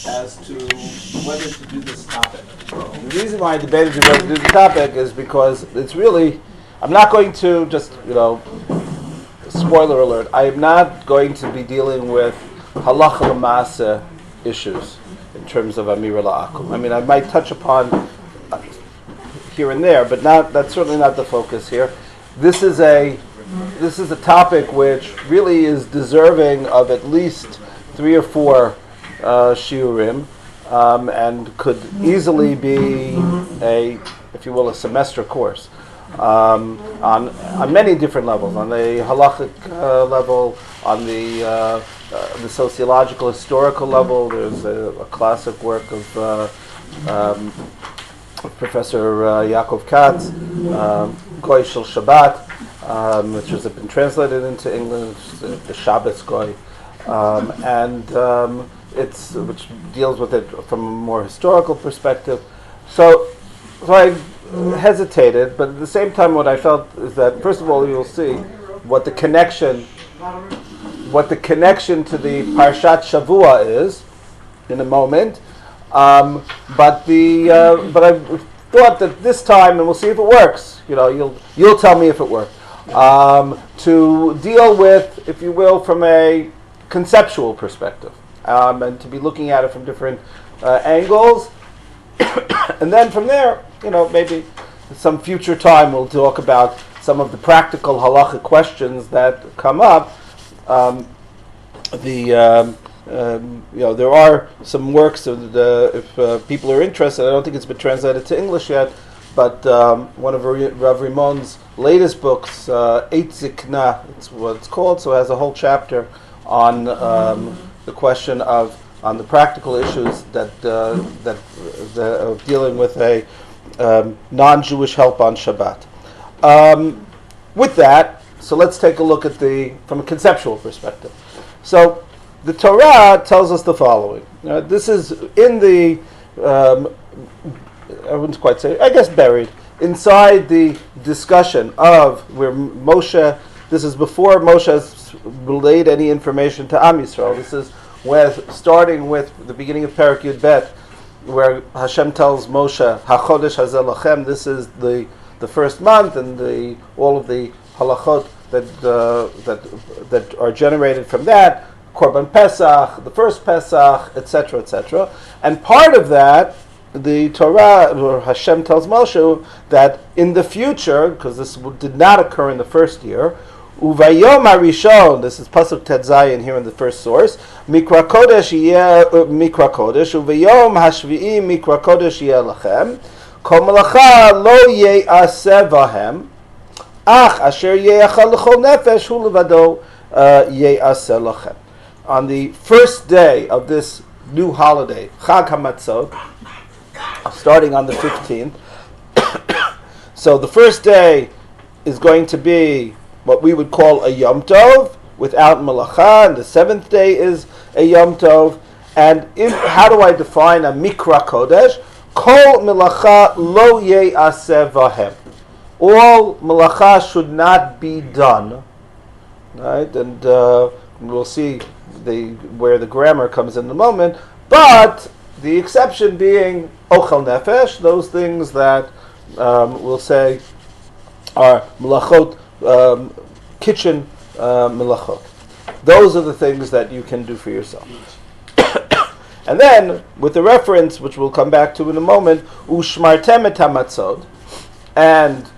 as to whether to do this topic. The reason why I debated whether to do the topic is because it's really, I'm not going to just, spoiler alert, I am not going to be dealing with halacha l'maaseh issues in terms of Amira la'akum. I mean, I might touch upon here and there, but that's certainly not the focus here. This is a topic which really is deserving of at least 3 or 4 shiurim, and could easily be if you will, a semester course on many different levels, on the halachic level, on the sociological, historical level. There's a classic work of Professor Yaakov Katz, Goy Shel Shabbat, which has been translated into English, the Shabbat Goy, which deals with it from a more historical perspective. So I hesitated, but at the same time, what I felt is that first of all, you'll see what the connection to the Parshat Shavua is in a moment. But I thought that this time, and we'll see if it works. You'll tell me if it worked. To deal with, if you will, from a conceptual perspective, and to be looking at it from different angles, and then from there, maybe some future time we'll talk about some of the practical halachic questions that come up. There are some works if people are interested. I don't think it's been translated to English yet, but one of Rav Rimon's latest books, Eit Zikna, it's what it's called, so it has a whole chapter on the question on the practical issues that of dealing with a non-Jewish help on Shabbat. With that, so let's take a look at from a conceptual perspective. So the Torah tells us the following. This is in the, I wouldn't quite say, I guess buried, inside the discussion of where Moshe, this is before Moshe has relayed any information to Am Yisrael. This is starting with the beginning of Perek Yud Bet, where Hashem tells Moshe, HaChodesh Hazeh Lachem, this is the first month, and all of the halachot that are generated from that, Korban Pesach, the first Pesach, etc., etc. And part of that, the Torah, or Hashem tells Moshe that in the future, because this did not occur in the first year, Uvayom Harishon, this is Pasuk Tet Zayin here in the first source, Mikra Kodesh Uvayom Hashvi'i Mikra Kodesh Yeh Lachem, Kol Melacha Lo Ye'aseh Vahem, Ach Asher Ye'achal L'chol Nefesh Hu Levado Ye'aseh Lachem. On the first day of this new holiday, Chag HaMatzot, starting on the 15th, so the first day is going to be what we would call a Yom Tov, without Melacha, and the 7th day is a Yom Tov. And how do I define a Mikra Kodesh? Kol Melacha Lo Ye'aseh Vahem. All Melacha should not be done. Right? And we'll see where the grammar comes in a moment, but the exception being Ochel Nefesh, those things that we'll say are Melachot, kitchen Melachot. Those are the things that you can do for yourself. And then, with the reference, which we'll come back to in a moment, Ushmartem et HaMatzot, and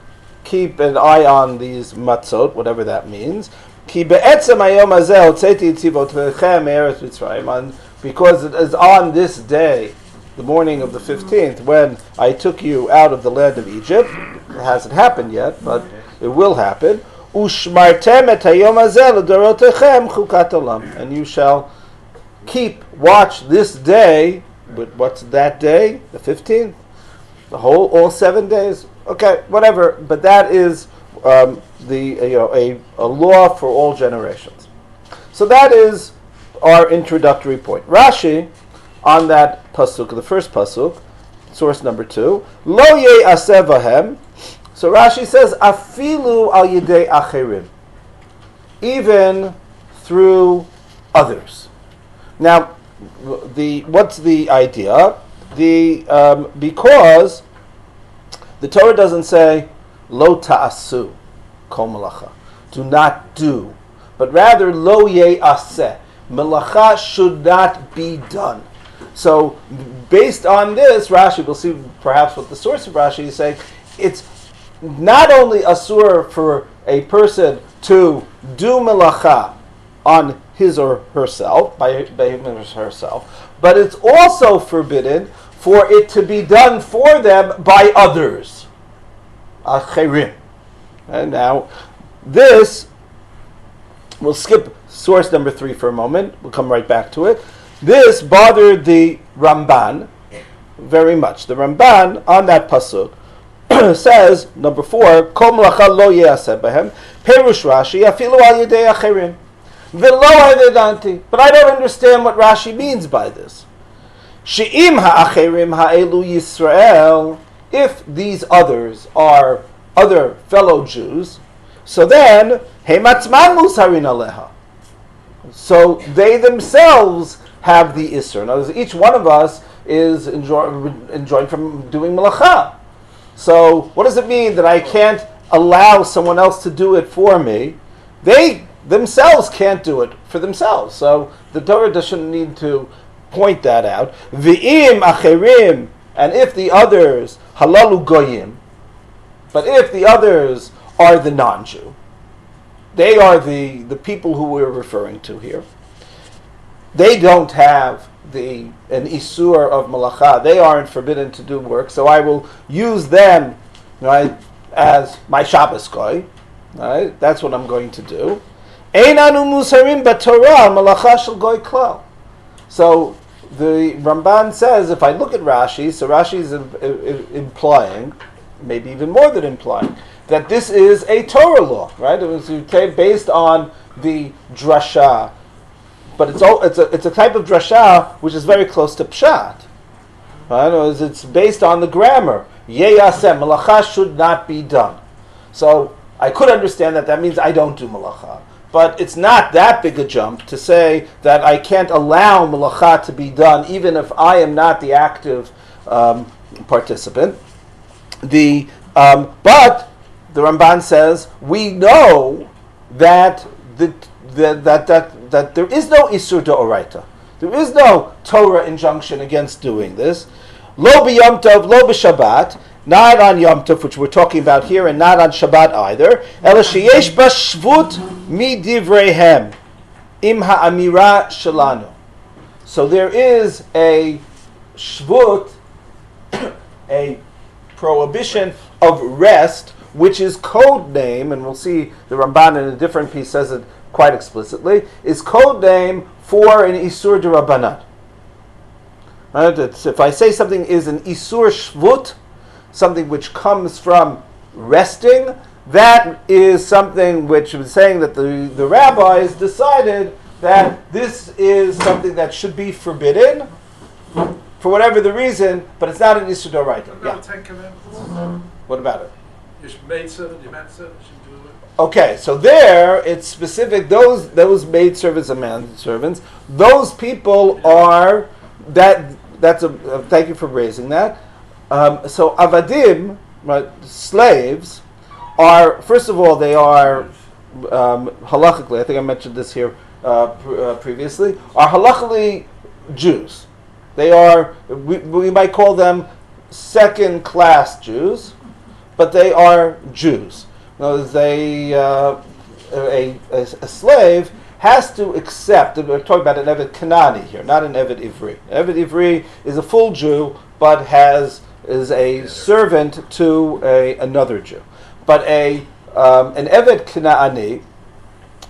keep an eye on these matzot, whatever that means, Ki be'etzem hayom hazeh hotzeti tzivotechem me'eretz Mitzrayim, because it is on this day, the morning of the 15th, when I took you out of the land of Egypt. It hasn't happened yet, but it will happen. Ushmartem et hayom hazeh l'dorotechem chukat olam, and you shall watch this day. But what's that day? The 15th? All 7 days? Okay, whatever. But that is a law for all generations. So that is our introductory point. Rashi, on that pasuk, the first pasuk, source number 2, Lo ye'aseh vahem. So Rashi says, Afilu al yidei acherim, even through others. Now, what's the idea? Because the Torah doesn't say lo ta'asu kol malacha, do not do, but rather lo ye'aseh, malacha should not be done. So based on this, Rashi, we'll see perhaps what the source of Rashi is saying, it's not only asur for a person to do malacha on his or herself, by him or herself, but it's also forbidden for it to be done for them by others. Acherim. And now, this, we'll skip source number 3 for a moment, we'll come right back to it. This bothered the Ramban very much. The Ramban, on that pasuk, says, number 4, Kol melacha lo ye'aseh behem, Perush Rashi, afilu al yedei acherim, v'lo havedanti. But I don't understand what Rashi means by this. She'im ha'acherim ha'elu Yisrael, if these others are other fellow Jews, so then, Hem atzman musarin aleha. So they themselves have the Isser. In other words, each one of us is enjoined from doing malacha. So what does it mean that I can't allow someone else to do it for me? They themselves can't do it for themselves. So the Torah doesn't need to point that out. V'im acherim, and if the others, halalu goyim, but if the others are the non-Jew, they are the people who we're referring to here, they don't have an isur of malacha, they aren't forbidden to do work, so I will use them, right, as my Shabbos goy, right? That's what I'm going to do. Einanu musarim b'Torah malacha shel goy klal. So the Ramban says, if I look at Rashi, so Rashi is implying, maybe even more than implying, that this is a Torah law, right? It was based on the drasha, but it's a type of drasha which is very close to pshat. Right? It's based on the grammar. Yeyaseh, malacha should not be done. So I could understand that means I don't do malacha. But it's not that big a jump to say that I can't allow malacha to be done even if I am not the active participant. But the Ramban says we know that that there is no isur d'oraita. There is no Torah injunction against doing this. Lo b'yom tov, lo b'Shabbat, not on Yom Tov, which we're talking about here, and not on Shabbat either. Ela sheyesh ba shvut mi divreihem im ha'amira shelanu. So there is a shvut, a prohibition of rest, which is code name, and we'll see the Ramban in a different piece says it quite explicitly, is code name for an isur d'Rabbanan. Right? If I say something is an isur shvut, something which comes from resting, that is something which is saying that the rabbis decided that this is something that should be forbidden for whatever the reason, but it's not an isur d'oraita. What about 10 Commandments? What about it? Your maidservant, your manservant should do it. Okay, so there it's specific. Those maidservants and manservants, those people are that. That's a thank you for raising that. So avadim, right, slaves, are first of all they are halachically. I think I mentioned this here previously. Are halachically Jews. They are. We might call them second-class Jews, but they are Jews. A slave has to accept, and we're talking about an Evet Kanani here, not an Evet Ivri. Evet Ivri is a full Jew, but is a servant to another Jew. But an Evet Kanani,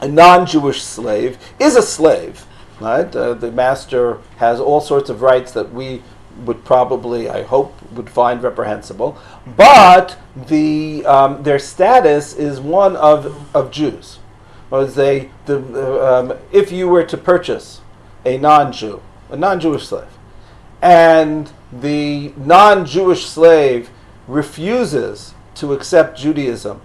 a non-Jewish slave, is a slave. Right? The master has all sorts of rights that we would probably, I hope, would find reprehensible. But their status is one of Jews. If you were to purchase a non-Jewish slave, and the non-Jewish slave refuses to accept Judaism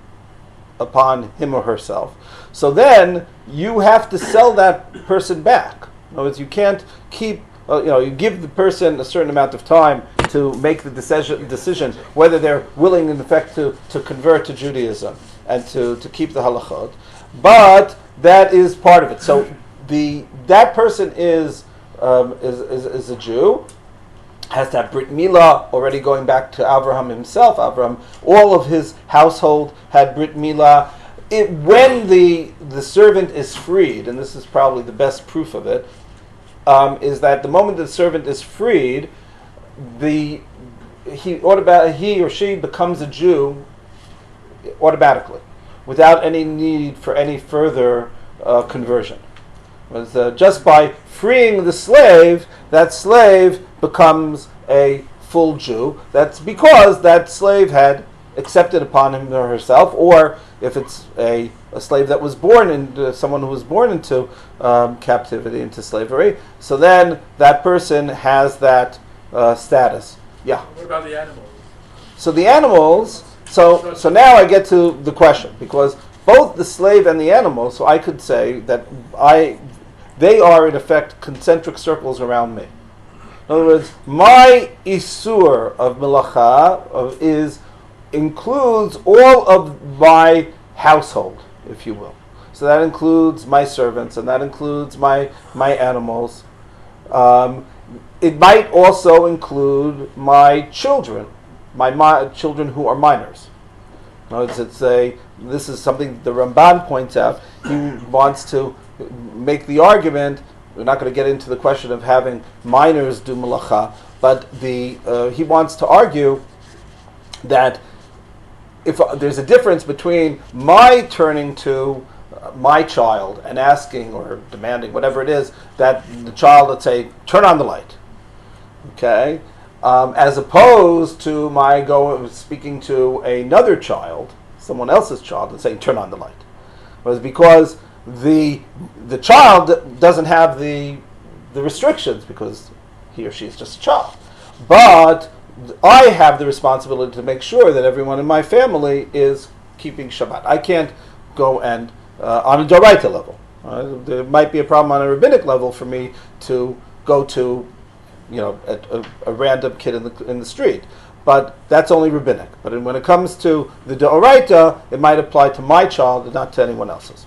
upon him or herself, so then you have to sell that person back. In other words, you can't keep well, you give the person a certain amount of time to make the decision whether they're willing, in effect, to convert to Judaism and to keep the halachot. But that is part of it. So that person is a Jew, has to have Brit Milah, already going back to Abraham himself. Abraham, all of his household had Brit Milah. When the servant is freed, and this is probably the best proof of it, is that the moment the servant is freed, he or she becomes a Jew automatically, without any need for any further conversion. Just by freeing the slave, that slave becomes a full Jew. That's because that slave had accepted upon him or herself, or if it's a slave that was born into someone who was born into captivity, into slavery, so then that person has that status. Yeah. What about the animals? So the animals. So now I get to the question, because both the slave and the animal. So I could say that they are in effect concentric circles around me. In other words, my isur of melacha includes all of my household, if you will. So that includes my servants, and that includes my animals. It might also include my children, my children who are minors. This is something the Ramban points out. He wants to make the argument. We're not going to get into the question of having minors do malacha, but he wants to argue that if there's a difference between my turning to my child and asking or demanding, whatever it is, that the child, let's say, turn on the light, okay, as opposed to my speaking to another child, someone else's child, and saying, turn on the light. Was because the child doesn't have the restrictions because he or she is just a child. But I have the responsibility to make sure that everyone in my family is keeping Shabbat. I can't go and, on a Doraita level, there might be a problem on a rabbinic level for me to go to, a random kid in the street. But that's only rabbinic. But when it comes to the Doraita, it might apply to my child and not to anyone else's.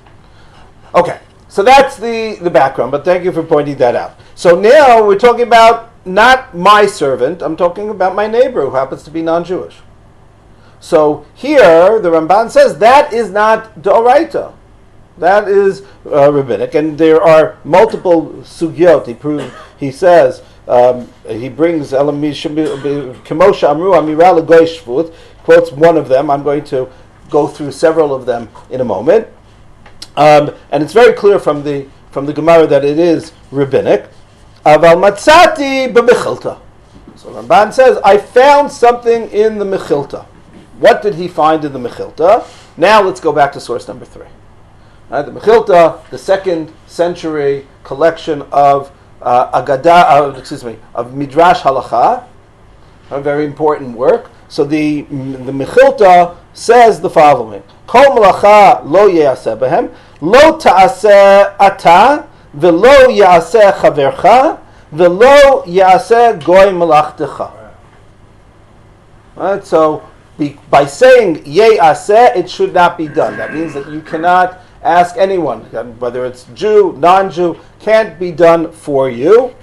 Okay, so that's the background, but thank you for pointing that out. So now we're talking about not my servant, I'm talking about my neighbor who happens to be non-Jewish. So here, the Ramban says that is not D'oraita. That is rabbinic, and there are multiple sugyot. He says, he brings Kimosha Amru Amira L'Goy Shvut, quotes one of them. I'm going to go through several of them in a moment. And it's very clear from the Gemara that it is rabbinic. Aval matzati b'mechilta. So Ramban says, I found something in the mechilta. What did he find in the mechilta? Now let's go back to source number 3. The mechilta, the 2nd century collection of of Midrash Halacha, a very important work. So the mechilta says the following: Kol melacha lo ye'aseh behem, lo ta'aseh ata, v'lo ye'aseh chavercha, v'lo ye'aseh goy melachtecha. Right, so by saying ye'aseh, it should not be done. That means that you cannot ask anyone, whether it's Jew, non-Jew, can't be done for you.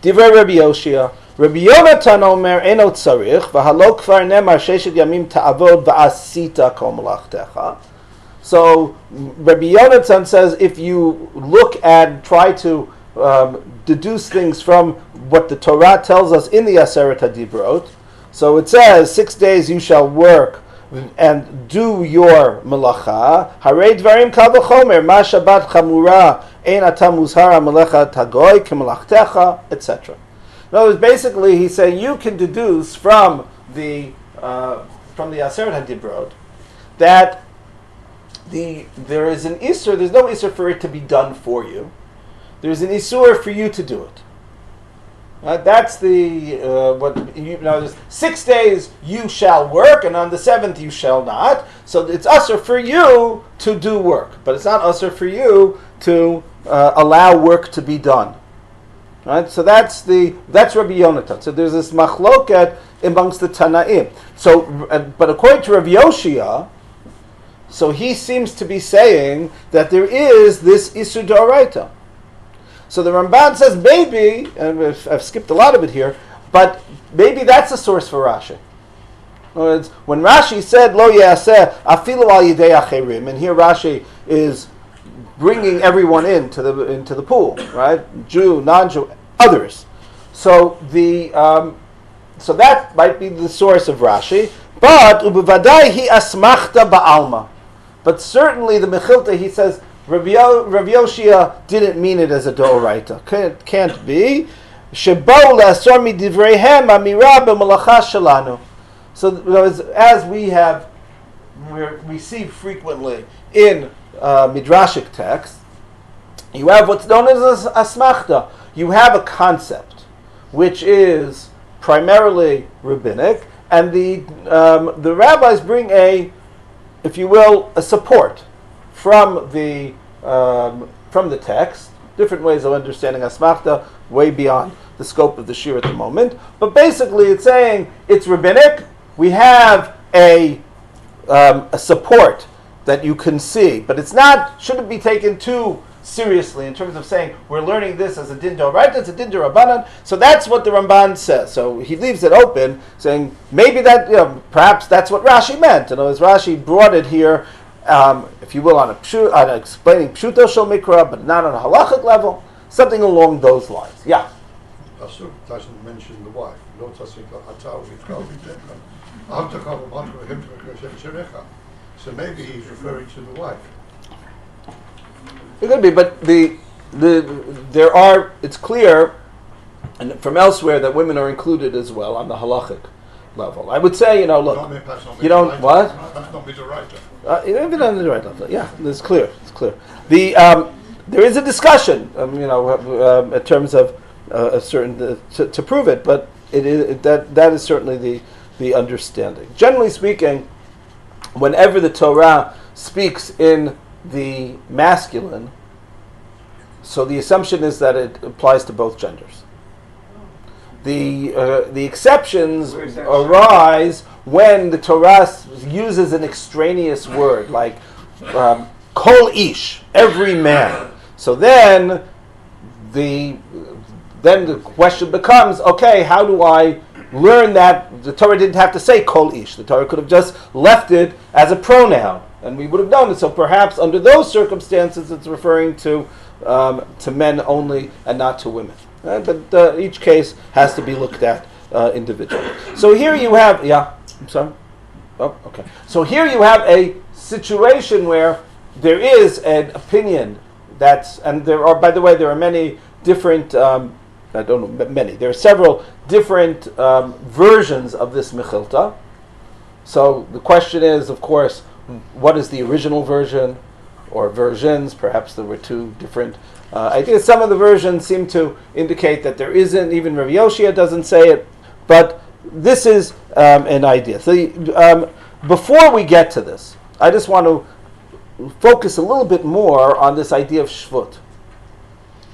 Divrei Rabbi Yoshia. Rabbi Yonatan Omer eno tzarich v'halo kvar nemar sheshet yamim ta'avod v'asita kol melachtecha. So Rabbi Yonatan says if you look and try to deduce things from what the Torah tells us in the Aseret HaDibrot, so it says 6 days you shall work and do your melacha. Harei dvarim kal v'chomer ma Shabbat chamura ein ata muzhar melecha tagoy kemelachtecha, etc. In other words, basically, he's saying you can deduce from the Aseret HaDibrot that there is an isur. There's no isur for it to be done for you. There's an isur for you to do it. That's there's 6 days you shall work, and on the 7th you shall not. So it's usur for you to do work, but it's not usur for you to allow work to be done. Right? So that's Rabbi Yonatan. So there's this machloket amongst the Tanaim. So, but according to Rabbi Yoshia, so he seems to be saying that there is this Isur D'Oraita. So the Ramban says maybe, and I've skipped a lot of it here, but maybe that's a source for Rashi. In other words, when Rashi said Lo Yaseh Afilu Al Yidei Acherim, and here Rashi is bringing everyone into the pool, right? Jew, non-Jew, others. So so that might be the source of Rashi. But ubevadai hi asmachta ba'alma. But certainly the Mechilta, he says, Rav Yoshia didn't mean it as a D'Oraita. Can't be. Shebo le'asor midivreihem Amira b'malacha shelanu. So as we see frequently in midrashic texts, you have what's known as asmachta. You have a concept which is primarily rabbinic, and the rabbis bring if you will, a support from the text. Different ways of understanding asmachta, way beyond the scope of the shir at the moment. But basically, it's saying it's rabbinic. We have a support that you can see, but shouldn't be taken too seriously in terms of saying we're learning this as a din d'oraita, it's a din d'Rabbanan. So that's what the Ramban says. So he leaves it open, saying maybe that perhaps that's what Rashi meant. In other words, Rashi brought it here, if you will, on explaining pshuto shel mikra, but not on a halachic level, something along those lines. Yeah. Pasuk doesn't mention the wife. So maybe he's referring to the wife. It could be, but it's clear, and from elsewhere, that women are included as well on the halachic level. I would say, look, you don't what? That's not Midoraita. Even on the right level, yeah, it's clear. It's clear. There is a discussion, in terms of a certain to prove it, but it is that is certainly the understanding. Generally speaking, whenever the Torah speaks in the masculine, so the assumption is that it applies to both genders. The exceptions arise when the Torah uses an extraneous word like kol ish, every man. So then the question becomes, okay, how do I learn that the Torah didn't have to say kol ish? The Torah could have just left it as a pronoun, and we would have known it. So perhaps under those circumstances, it's referring to men only and not to women. But each case has to be looked at individually. So here you have, I'm sorry. Oh, okay. So here you have a situation where there is an opinion and there are many different. I don't know many. There are several different versions of this Mechilta. So the question is, of course, what is the original version, or versions? Perhaps there were two different ideas. Some of the versions seem to indicate that there isn't. Even Rav Yoshia doesn't say it, but this is an idea. So before we get to this, I just want to focus a little bit more on this idea of Shvut.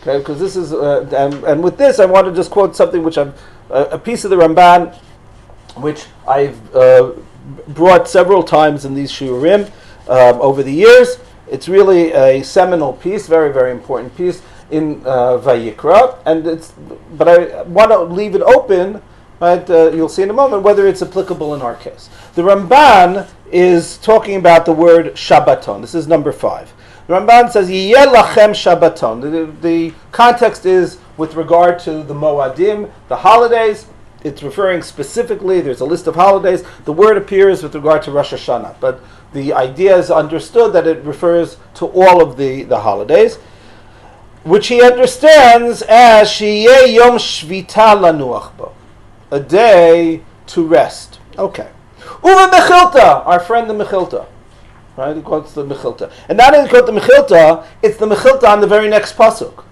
Okay, because this is, and with this, I want to just quote something which a piece of the Ramban, which I've brought several times in these shiurim over the years. It's really a seminal piece, very, very important piece in Vayikra, but I want to leave it open. Right, you'll see in a moment whether it's applicable in our case. The Ramban is talking about the word Shabbaton. This is number 5. The Ramban says, Yiyeh lachem Shabbaton. The context is with regard to the Moadim, the holidays. It's referring specifically, there's a list of holidays. The word appears with regard to Rosh Hashanah, but the idea is understood that it refers to all of the holidays, which he understands as Shiyeh Yom Shvita Lanuach Bo, a day to rest. Okay. Uva Mechilta, our friend the Mechilta. Right, he quotes the Mechilta. And not only quote the Mechilta, it's the Mechilta on the very next pasuk.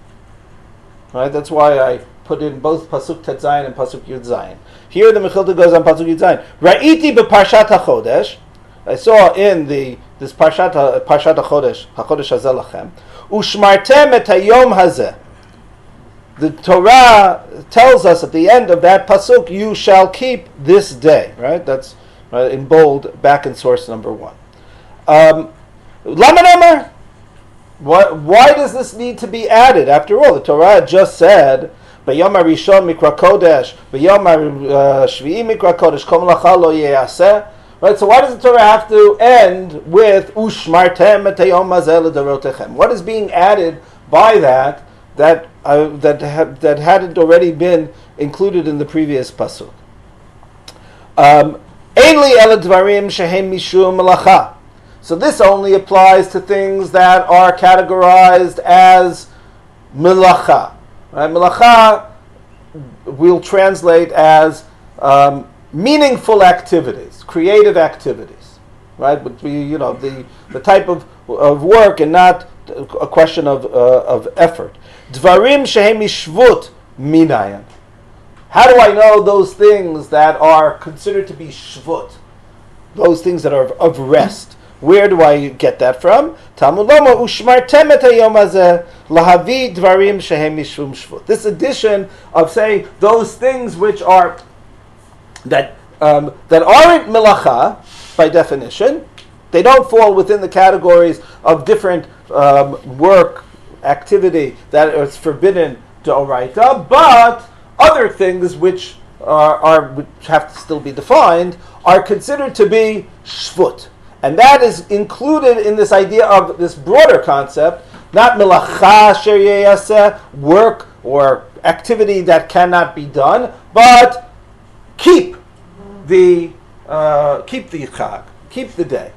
Right, that's why I put in both pasuk Tet Zayin and pasuk Yud Zayin. Here the Mechilta goes on pasuk Yud Zayin. Ra'iti beParshat HaChodesh. I saw in this Parshat HaChodesh, HaChodesh Hazeh Lachem, Ushmartem et hayom hazeh. the Torah tells us at the end of that pasuk, you shall keep this day, right? That's in bold, back in source number 1. Lama Namar? Why does this need to be added? After all, the Torah just said, B'yom HaRishon Mikra Kodesh, B'yom HaShvi'i Mikra Kodesh, Kol Melacha Lo Ye'aseh. Right, so why does the Torah have to end with Ushmartem et hayom hazeh l'dorotechem? What is being added by that hadn't already been included in the previous pasuk? Ein li ela dvarim shehem mishum melacha. So this only applies to things that are categorized as melacha. Right? Melacha we'll translate as meaningful activities, creative activities, right? But the type of work and not a question of effort. Dvarim shehem mishvut minayan. How do I know those things that are considered to be shvut? Those things that are of rest. Where do I get that from? Talmud Lama ushmartem et hayom hazeh lahavi dvarim shehem mishum shvut. This addition of saying those things which are that aren't melacha by definition, they don't fall within the categories of different work activity that is forbidden d'oraita, but other things which which have to still be defined are considered to be shvut. And that is included in this idea of this broader concept, not melacha asher yeyaseh, work or activity that cannot be done, but keep the chag, keep the day.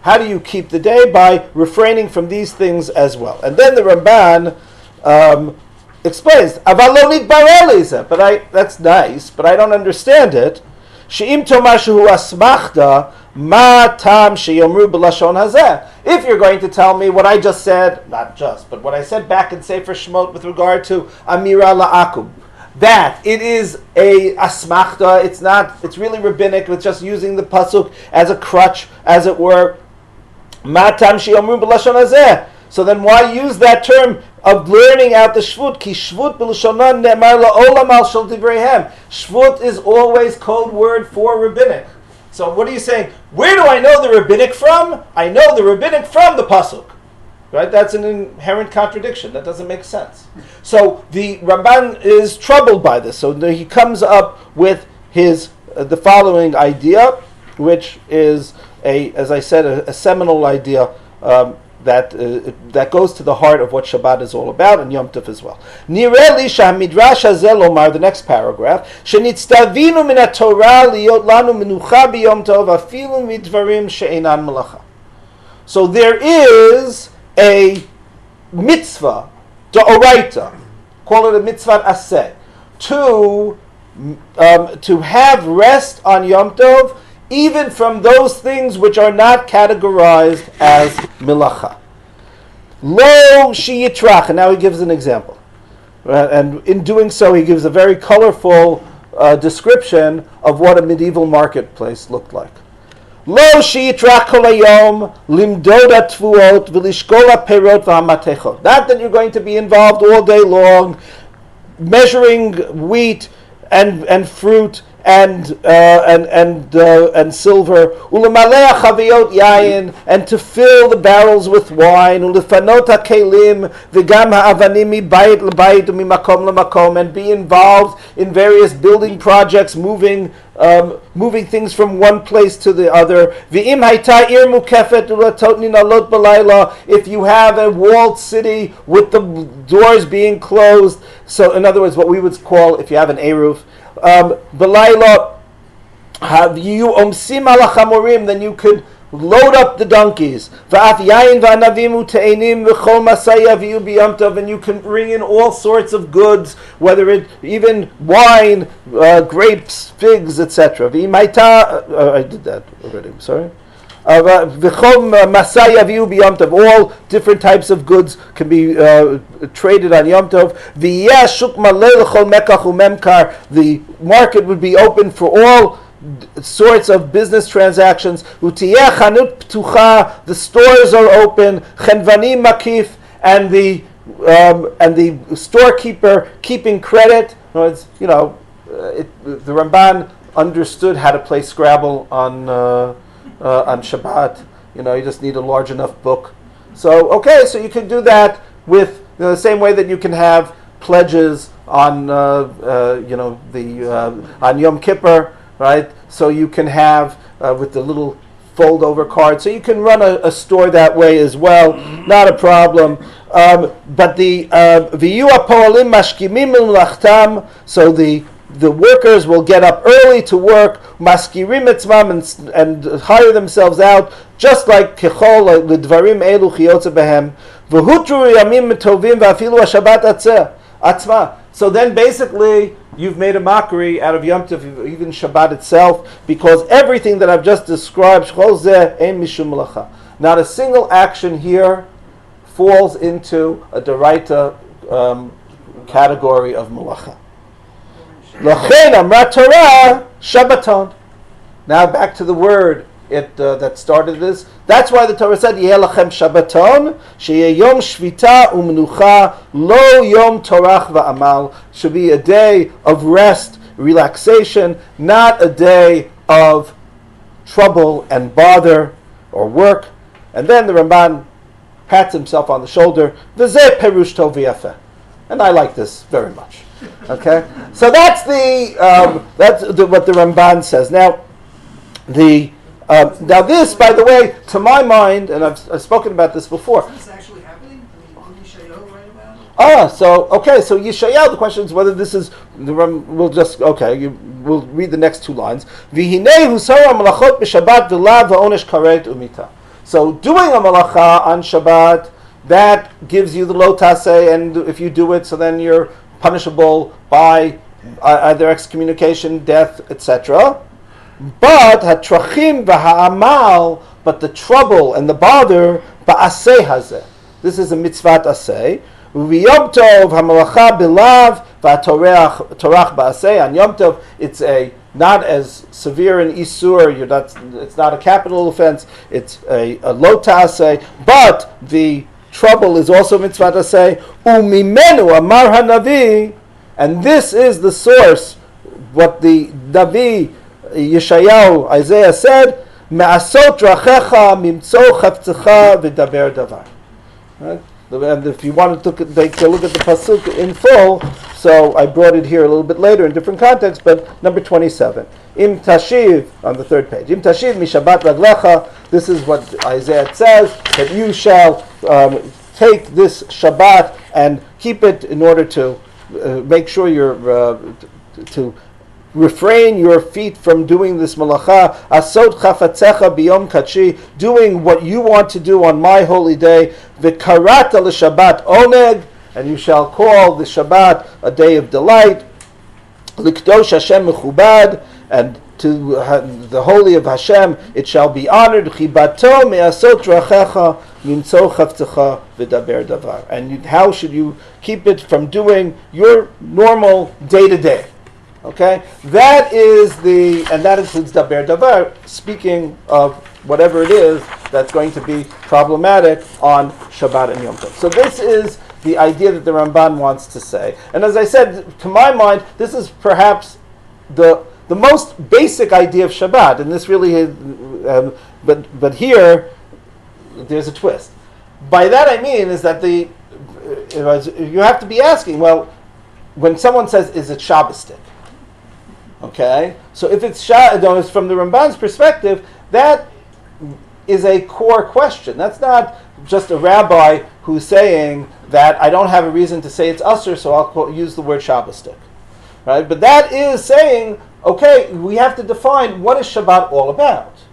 How do you keep the day? By refraining from these things as well. And then the Ramban explains, "Aval lo nitbareh li," but that's nice, but I don't understand it. She'im tomar shehu asmachta ma tam sheyomru b'lashon hazeh. If you're going to tell me what I just said, not just, but what I said back in Sefer Shemot with regard to Amira la'akub, that it is a asmachta, it's really rabbinic, it's just using the pasuk as a crutch, as it were. Matam she'omru b'lashon hazeh. So then why use that term of learning out the shvut? Ki shvut b'lashonan ne'emar la'olam al shel divreihem. Shvut is always code word for rabbinic. So what are you saying? Where do I know the rabbinic from? I know the rabbinic from the pasuk. Right? That's an inherent contradiction. That doesn't make sense. So the Ramban is troubled by this. So he comes up with the following idea, which is as I said, a seminal idea that goes to the heart of what Shabbat is all about, and Yom Tov as well. Nireli shahamidrash hazel omar, the next paragraph, shenitztavinu min haTorah liyot lanu menucha biyom tov afilu midvarim she'enan melacha. So there is a mitzvah, d'oraita, call it a mitzvah aseh, to have rest on Yom Tov, even from those things which are not categorized as milacha. Lo shiyitrach, and now he gives an example. And in doing so, he gives a very colorful description of what a medieval marketplace looked like. Lo shiyitrach kol hayom limdod hatvuot v'lishkol haperot v'hamatechot. Not that you're going to be involved all day long measuring wheat and fruit and silver, ulemalei chaviyot yayin, and to fill the barrels with wine, ulefanot hakelim v'gam ha'avanim mibayit lebayit u'mimakom lemakom, and be involved in various building projects, moving things from one place to the other. V'im hayta ir mukefet ulatot ninalot b'layla, if you have a walled city with the doors being closed, so in other words, what we would call, if you have an eruv, B'layla, have you omsim ala chamorim, then you could load up the donkeys. V'af yayin v'anavim u'te'enim v'chol masaya v'yu b'yom tov, and you can bring in all sorts of goods, whether it even wine, grapes, figs, etc. V'imayta, I did that already. I'm sorry. V'chol masaya v'yu b'yom tov, all different types of goods can be traded on Yom Tov. V'yeh shuk maleh l'chol mekach u'memkar, the market would be open for all sorts of business transactions. Utiyeh chanut ptucha, the stores are open. Chenvanim makif, and the and the storekeeper keeping credit. The Ramban understood how to play Scrabble on Shabbat. You just need a large enough book. So you can do that with the same way that you can have pledges on on Yom Kippur, right? So you can have with the little fold over card. So you can run a store that way as well. Not a problem. But the v'yu po'alim mashkimim l'achtam. So the workers will get up early to work, maskirim etzmam, and hire themselves out, just like kechol l'dvarim elu chiyotze behem. V'hutru yamim tovim v'afilu haShabbat atzma. So then basically you've made a mockery out of Yom Tov, even Shabbat itself, because everything that I've just described, chol zeh ein mishum melacha. Not a single action here falls into a Doraita category of melacha. L'chein amra Torah Shabbaton. Now back to the word that started this. That's why the Torah said, Yeh lachem Shabbaton, sheyeh yom shvita u'menucha, lo yom torach va'amal. Should be a day of rest, relaxation, not a day of trouble and bother or work. And then the Ramban pats himself on the shoulder. V'zeh perush tov v'yafeh. And I like this very much. Okay, so that's what the Ramban says. Now this, by the way, to my mind, and I've spoken about this before. Is this actually happening? Did Yeshayahu write about it? So Yeshayahu. The question is whether this is. We'll read the next two lines. V'hinei husara malachot b'Shabbat v'lav v'onesh karet umita. So doing a malacha on Shabbat, that gives you the lo taseh, and if you do it, so then you're punishable by either excommunication, death, etc. But hatrachim v'ha'amal, but the trouble and the bother, ba'aseh hazeh. This is a mitzvat aseh. V'yom tov hamalacha bilav v'torach ba'aseh. On Yom Tov, it's not as severe an isur. It's not a capital offense. It's a lo ta'aseh. But the trouble is also mitzvat aseh. Umimenu amar hanavi, and this is the source. What the Navi Yeshayahu, Isaiah said, Me'asot rachecha mimtzo chavtzecha v'daber davar. Right? And if you want to take a look at the pasuk in full, so I brought it here a little bit later in different contexts, but number 27. Im tashiv, on the third page. Im tashiv mishabat raglecha. This is what Isaiah says, that you shall take this Shabbat and keep it in order to make sure you're to refrain your feet from doing this malacha. Asod chafatzecha biyom kachi, doing what you want to do on my holy day. V'karata l'Shabbat oneg, and you shall call the Shabbat a day of delight. Likdosh Hashem mechubad, and to the holy of Hashem it shall be honored. Chibato me'asot rachecha mimtzo chavtzecha v'daber davar. And how should you keep it from doing your normal day to day? Okay, that includes daber davar, speaking of whatever it is that's going to be problematic on Shabbat and Yom Tov. So this is the idea that the Ramban wants to say. And as I said, to my mind, this is perhaps the most basic idea of Shabbat. And this really is, but here, there's a twist. By that I mean is that you have to be asking, well, when someone says, is it Shabbistic? Okay, so if it's from the Ramban's perspective, that is a core question. That's not just a rabbi who's saying that I don't have a reason to say it's usher, so I'll use the word Shabbistic, right? But that is saying, okay, we have to define what is Shabbat all about.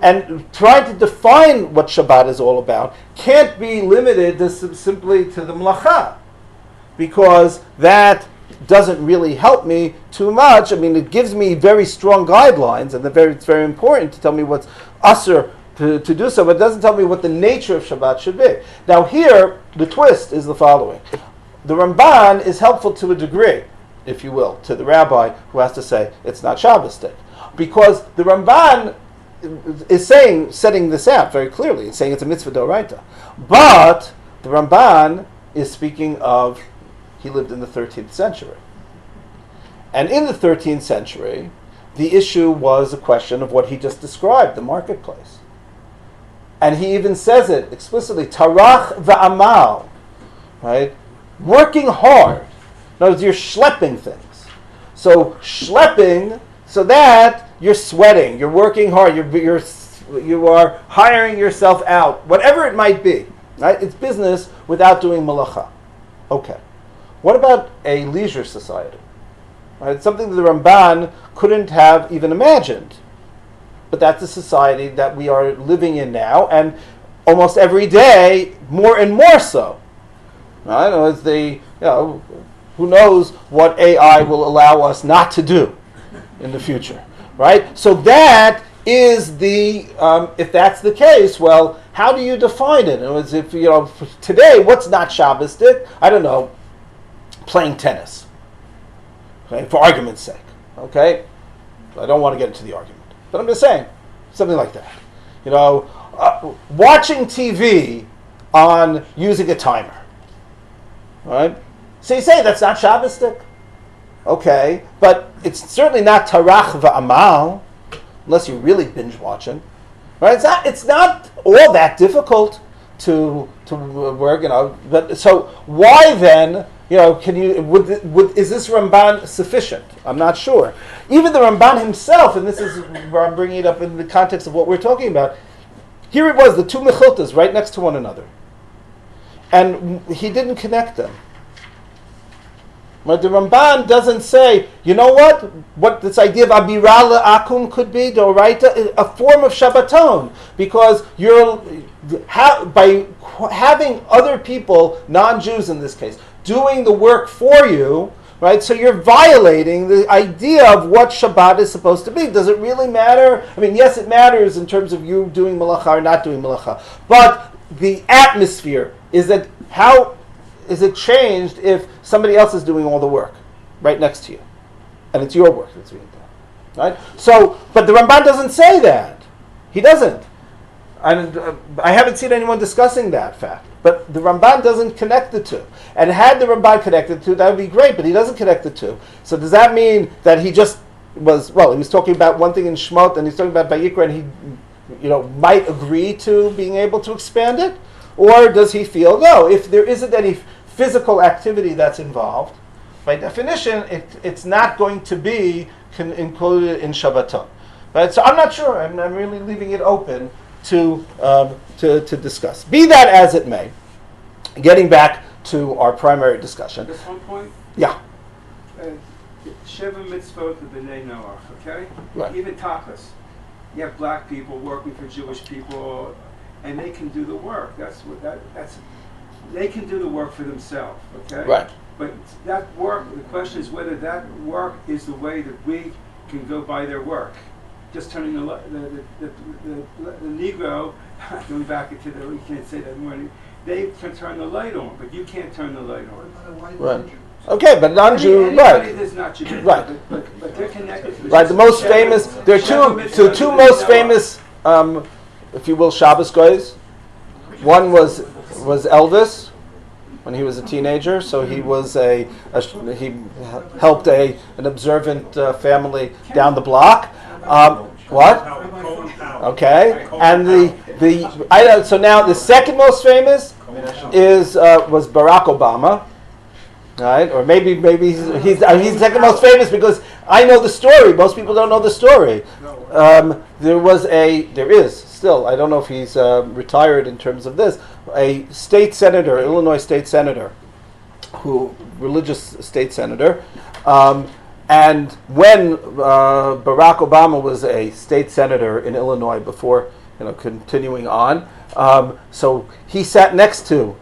And trying to define what Shabbat is all about can't be limited to simply to the melacha, because that doesn't really help me too much. I mean, it gives me very strong guidelines, and it's very important to tell me what's usher to do so, but it doesn't tell me what the nature of Shabbat should be. Now here, the twist is the following. The Ramban is helpful to a degree, if you will, to the rabbi who has to say it's not Shabbistic. Because the Ramban is setting this out very clearly. It's saying it's a mitzvah d'oraita. But The Ramban is speaking of, he lived in the 13th century. And in the 13th century, the issue was a question of what he just described, the marketplace. And he even says it explicitly, tarach va'amal, right? Working hard. In other words, you're schlepping things. So schlepping, so that you're sweating, you're working hard, you are hiring yourself out, whatever it might be. Right? It's business without doing malacha. Okay. What about a leisure society? Right? Something that the Ramban couldn't have even imagined. But that's the society that we are living in now, and almost every day, more and more so. Right? As who knows what AI will allow us not to do in the future. Right? So that is the, if that's the case, well, how do you define it? In other words, if, today, what's not Shabbosdik? I don't know, playing tennis. Okay, for argument's sake. Okay? I don't want to get into the argument. But I'm just saying, something like that. Watching TV on using a timer. Right? So you say that's not Shabbosdik? Okay, but it's certainly not tarach va'amal, unless you're really binge watching. Right? It's not all that difficult to work, But so why then? Is this Ramban sufficient? I'm not sure. Even the Ramban himself, and this is where I'm bringing it up in the context of what we're talking about. Here it was, the two mechiltas right next to one another, and he didn't connect them. But the Ramban doesn't say, you know what this idea of Amira le'akum could be, d'oraita, a form of Shabbaton, because by having other people, non-Jews in this case, doing the work for you, right? So you're violating the idea of what Shabbat is supposed to be. Does it really matter? I mean, yes, it matters in terms of you doing malacha or not doing malacha, but the atmosphere is that how is it changed if somebody else is doing all the work right next to you, and it's your work that's being done, right? So, but the Ramban doesn't say that. He doesn't. And I haven't seen anyone discussing that fact. But the Ramban doesn't connect the two. And had the Ramban connected the two, that would be great, but he doesn't connect the two. So does that mean that he just he was talking about one thing in Shemot, and he's talking about Vayikra, and he, might agree to being able to expand it? Or does he feel, no, if there isn't any physical activity that's involved, by definition, it's not going to be included in Shabbaton. Right? So I'm not sure. I'm really leaving it open to discuss. Be that as it may, getting back to our primary discussion. Just one point? Yeah. Sheva mitzvot of B'nai Noach, okay? Right. Even takas. You have black people working for Jewish people, and they can do the work. They can do the work for themselves, okay? Right. But that work, the question is whether that work is the way that we can go by their work. Just turning the Negro, going back into you can't say that anymore, they can turn the light on, but you can't turn the light on. Right. Okay, but non-Jew, right. That's not Jewish, right. But they're connected. Right, the most famous, there are two most famous, if you will, Shabbos guys. One was Elvis, when he was a teenager, so he was he helped an observant family down the block. What? Okay, and so now the second most famous was Barack Obama, right? Or maybe he's second most famous because I know the story. Most people don't know the story. There is still. I don't know if he's retired in terms of this. A state senator, Illinois state senator, religious state senator. And when Barack Obama was a state senator in Illinois before, continuing on, so he sat next to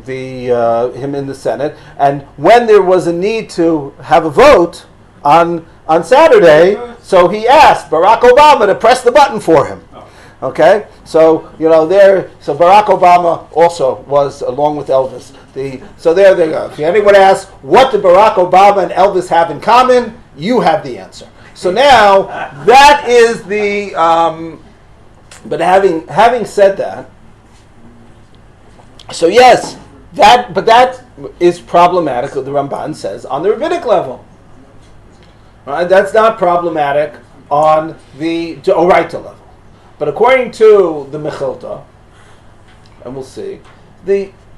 him in the Senate, and when there was a need to have a vote on Saturday, so he asked Barack Obama to press the button for him. Okay, so so Barack Obama also was along with Elvis. So there they go. If anyone asks, what do Barack Obama and Elvis have in common? You have the answer. So now that is the. But having said that, so yes, That is problematic, the Ramban says, on the rabbinic level. Right? That's not problematic on the Oraita level. But according to the Mechilta, and we'll see,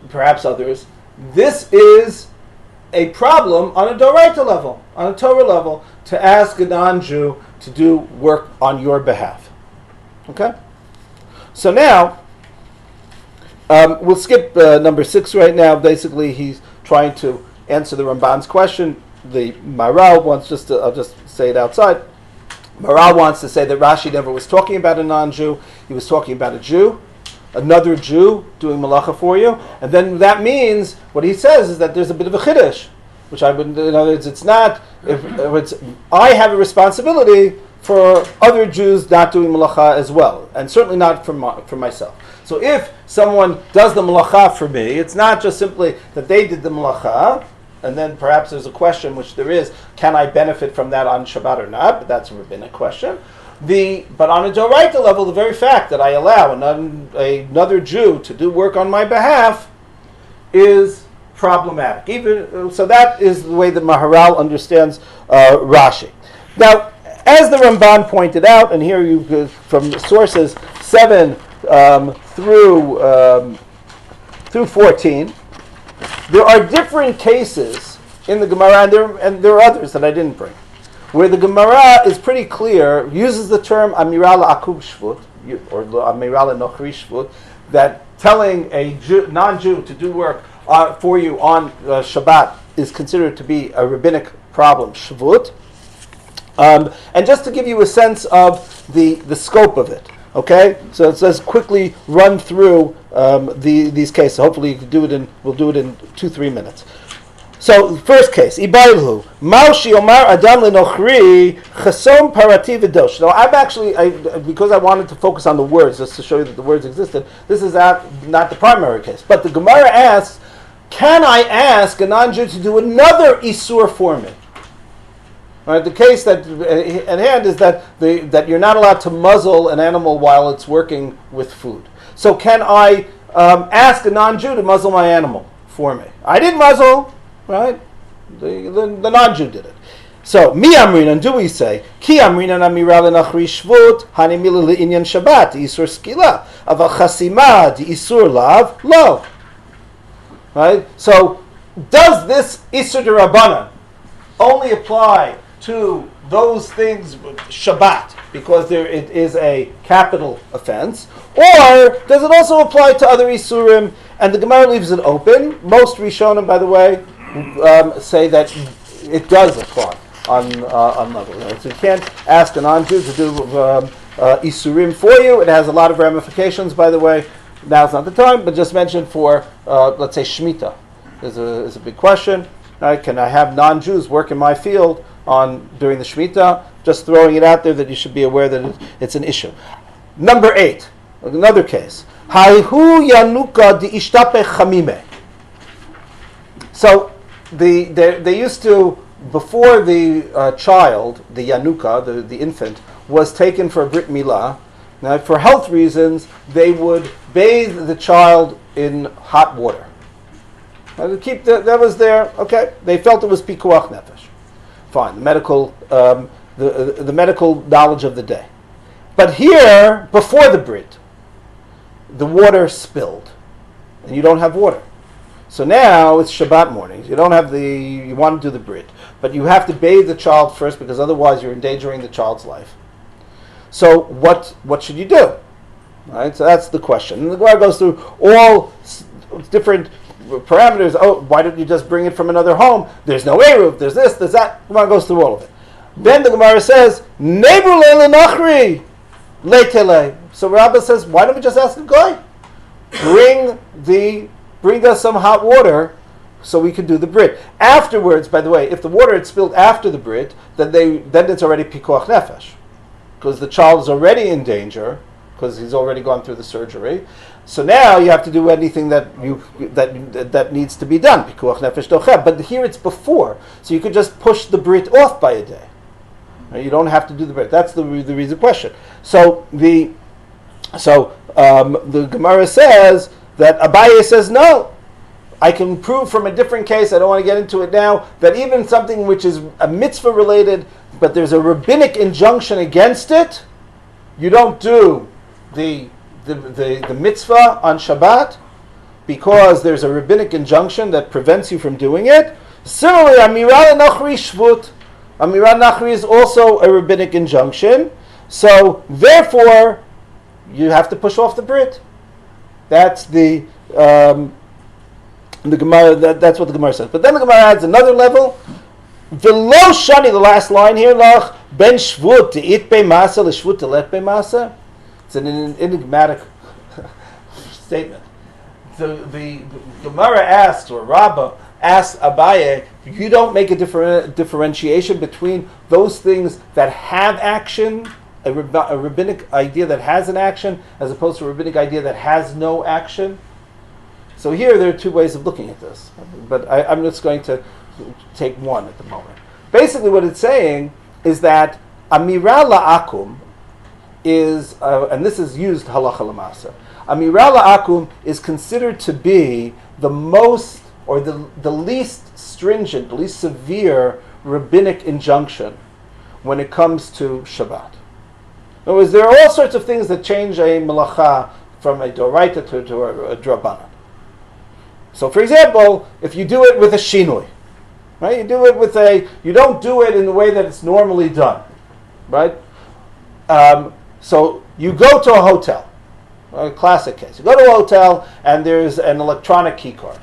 perhaps others, this is a problem on a Doraita level, on a Torah level, to ask a non-Jew to do work on your behalf. Okay? So now, we'll skip number 6 right now. Basically, he's trying to answer the Ramban's question. The Maral wants I'll just say it outside. Maral wants to say that Rashi never was talking about a non-Jew. He was talking about a Jew, another Jew doing malacha for you. And then that means, what he says is that there's a bit of a chiddush, which I would, in other words, it's not, I have a responsibility for other Jews not doing malacha as well, and certainly not for myself. So if someone does the malacha for me, it's not just simply that they did the malacha, and then perhaps there's a question, which there is, can I benefit from that on Shabbat or not? But that's a rabbinic question. But on a Doraita level, the very fact that I allow another Jew to do work on my behalf is problematic. So that is the way that Maharal understands Rashi. Now, as the Ramban pointed out, and here you from sources 7 through 14, there are different cases in the Gemara, and there are others that I didn't bring, where the Gemara is pretty clear, uses the term Amira la'akub shvut, or Amira la'nochri shvut, that telling a non-Jew to do work for you on Shabbat is considered to be a rabbinic problem, shvut. And just to give you a sense of the scope of it, okay? So let's quickly run through these cases. Hopefully you can do it we'll do it in 2-3 minutes. So, first case, Ibailhu, Maushi Omar Adam Lenochri, Chasom Parati V'dosh. Now, because I wanted to focus on the words, just to show you that the words existed, this is not the primary case. But the Gemara asks, can I ask a non-Jew to do another Isur for me? Right, the case that at hand is that you're not allowed to muzzle an animal while it's working with food. So can I ask a non-Jew to muzzle my animal for me? I didn't muzzle. Right? The non-Jew did it. So, mi amrinan, do we say, ki amrinan amira lenachri shvut, hanimila le'inyan Shabbat, isur skila, aval chasima, di isur lav, lo. Right? So, does this isur derabbanan only apply to those things, Shabbat, because it is a capital offense, or does it also apply to other isurim? And the Gemara leaves it open. Most Rishonim, by the way, say that it does apply on level. So you can't ask a non-Jew to do isurim for you. It has a lot of ramifications, by the way. Now's not the time, but just mentioned for, let's say, Shemitah is a big question. Right? Can I have non-Jews work in my field during the Shemitah? Just throwing it out there that you should be aware that it's an issue. Number 8, another case. Haihu yanuka di ishtape chamime. So, they used to, before the child, the Yanuka, the infant, was taken for a Brit Milah. Now, for health reasons, they would bathe the child in hot water. Now, to keep that was there. Okay, they felt it was pikuach nefesh. Fine, the medical knowledge of the day. But here, before the Brit, the water spilled, and you don't have water. So now it's Shabbat morning. You want to do the Brit, but you have to bathe the child first because otherwise you're endangering the child's life. So what should you do? Right. So that's the question. And the Gemara goes through all different parameters. Oh, why don't you just bring it from another home? There's no eruv. There's this. There's that. The Gemara goes through all of it. Then the Gemara says, "Nebu le'lenachri le'tele." So Rabbah says, why don't we just ask the guy? Bring us some hot water so we can do the Brit. Afterwards, by the way, if the water had spilled after the Brit, then it's already pikuach nefesh, because the child is already in danger, because he's already gone through the surgery. So now you have to do anything that needs to be done, pikuach nefesh dochem. But here it's before, so you could just push the Brit off by a day. You don't have to do the Brit. That's the reason question. So the Gemara says that Abaye says no. I can prove from a different case, I don't want to get into it now, that even something which is a mitzvah related, but there's a rabbinic injunction against it, you don't do the mitzvah on Shabbat because there's a rabbinic injunction that prevents you from doing it. Similarly, Amira Nachri Shvut. Amira Nachri is also a rabbinic injunction. So, therefore, you have to push off the Brit. That's the Gemara. That's what the Gemara says. But then the Gemara adds another level. V'lo shani, the last line here, lach ben shvut to it be masa l'shvut to let be masa. It's an enigmatic statement. The Gemara asks, or Rabbah asks Abaye, you don't make a differentiation between those things that have action, a rabbinic idea that has an action, as opposed to a rabbinic idea that has no action. So here there are two ways of looking at this, but I'm just going to take one at the moment. Basically what it's saying is that Amira la'akum is, and this is used halacha l'masa, Amira la'akum is considered to be the most, or the least stringent, the least severe rabbinic injunction when it comes to Shabbat. In other words, there are all sorts of things that change a melacha from a doraita to a drabanan. So, for example, if you do it with a shinui, right? You don't do it in the way that it's normally done, right? So you go to a hotel, a classic case. You go to a hotel and there's an electronic key card,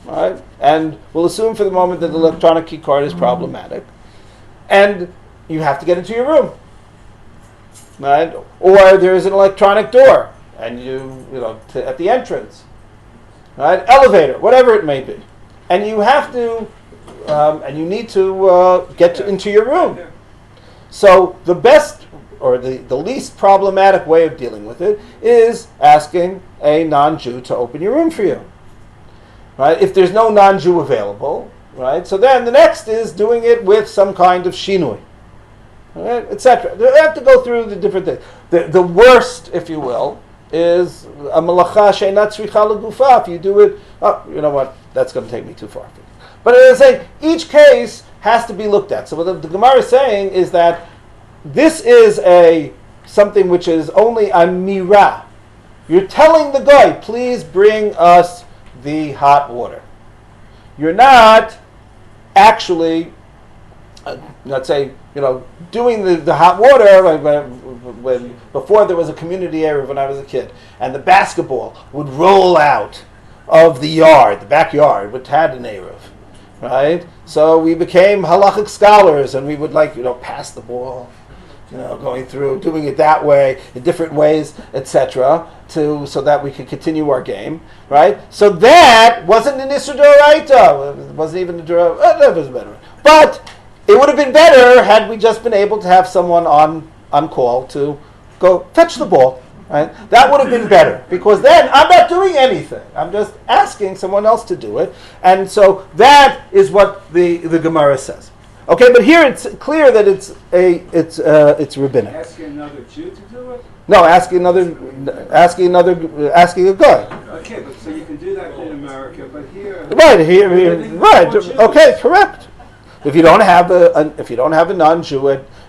right? And we'll assume for the moment that the electronic key card is problematic, and you have to get into your room, right? Or there's an electronic door, and at the entrance, right? Elevator, whatever it may be, and you have to, and you need to get into your room. So the best, or the least problematic way of dealing with it is asking a non-Jew to open your room for you, right? If there's no non-Jew available, right? So then the next is doing it with some kind of shinui, right? Etc. You have to go through the different things. The worst, if you will, is a malacha she'ena tzricha legufa. If you do it, you know what? That's going to take me too far. But as I say, each case has to be looked at. So what the Gemara is saying is that this is something which is only Amira. You're telling the guy, please bring us the hot water. You're not actually, let's say, doing the hot water when before there was a community area when I was a kid, and the basketball would roll out of the backyard, which had an Erev, right? So we became halachic scholars, and we would pass the ball, going through, doing it that way, in different ways, etc., so that we could continue our game, right? So that wasn't an Isur D'Oraita. It wasn't even a D'Oraita. That was better. But it would have been better had we just been able to have someone on call to go fetch the ball, right? That would have been better, because then I'm not doing anything. I'm just asking someone else to do it. And so that is what the Gemara says. Okay, but here it's clear that it's rabbinic. Asking another Jew to do it? No, asking a guy. Okay, but so you can do that in America, but here. Right. Okay, correct. If you don't have a non-Jew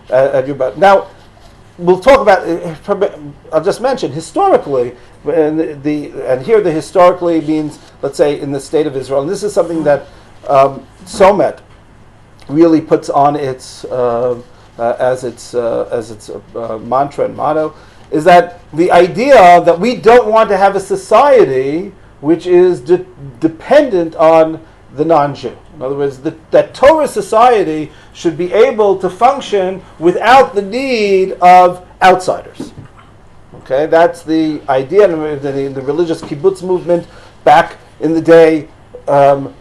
at your butt. Now, we'll talk about. I'll just mention historically, and here the historically means, let's say, in the state of Israel, and this is something that Somet really puts on its as its mantra and motto, is that the idea that we don't want to have a society which is dependent on the non-Jew. In other words, that Torah society should be able to function without the need of outsiders. Okay, that's the idea in the religious kibbutz movement back in the day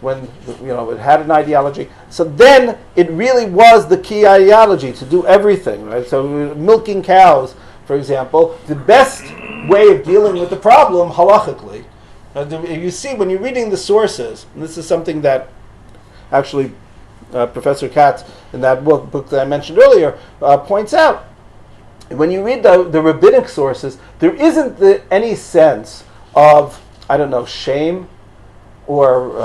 when it had an ideology. So then it really was the key ideology to do everything. Right? So milking cows, for example, the best way of dealing with the problem halachically. You see, when you're reading the sources, and this is something that actually Professor Katz, in that book that I mentioned earlier, points out. When you read the rabbinic sources, there isn't any sense of, shame or